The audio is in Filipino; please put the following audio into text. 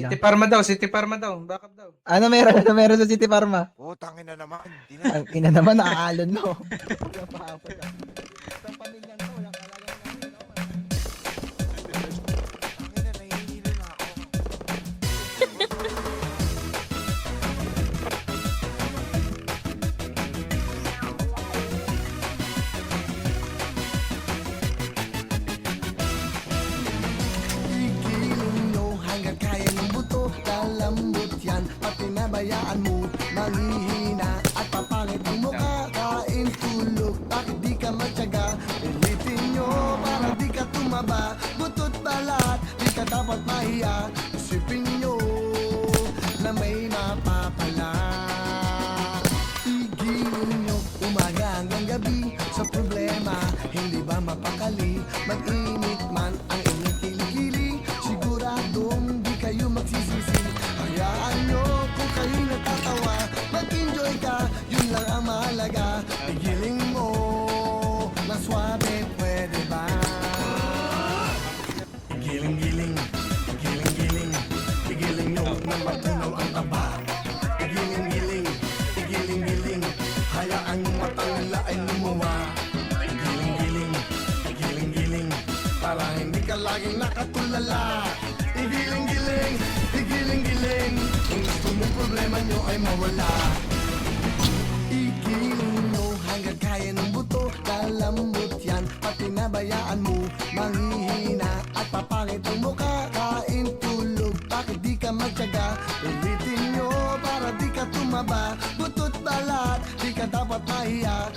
lang. City Pharma daw, City Pharma daw. Backup daw. Ano meron? Ano meron sa City Pharma? Oh, tangin na naman. Di na. Ang ina naman, naaalon mo. Napapagod. Sa pamilyang to, walang kalagang namin, no? Tangin na, nahihilo na ako. Igilin nyo hanggang kaya ng buto. Kalambot yan, pati nabayaan mo manghihina at papangit ang mukha. Kain tulog, bakit di ka matyaga? Pilitin nyo para di ka tumaba. Butot balat, di ka dapat mahiya. Isipin nyo na may mapapala. Igilin nyo umaga hanggang gabi sa problema. Hindi ba mapakali? Mag-init man ang inyong kilikili. Siguradong di kayo magsisisi. Hayaan nyo kung kayo natatawa. Mag-enjoy ka, yun lang ang mahalaga. Igiling mo na swabe, pwede ba? Igiling-giling, igiling-giling. Igiling nyo na matunaw ang taba. Igiling-giling, igiling-giling. Hayaan yung matang nila ay lumuwa. Igiling-giling, igiling-giling. Para hindi ka laging nakatulala. Igiling-giling, igiling-giling. Kung gusto mong problema nyo ay mawala. Igiling nyo hanggang kaya ng buto. Kalambot yan, pati nabayaan mo manghihina at papangit ang mukha. Kain tulog, bakit di ka magtyaga? Pilitin nyo para di ka tumaba. Butot balat, di ka dapat mahiya.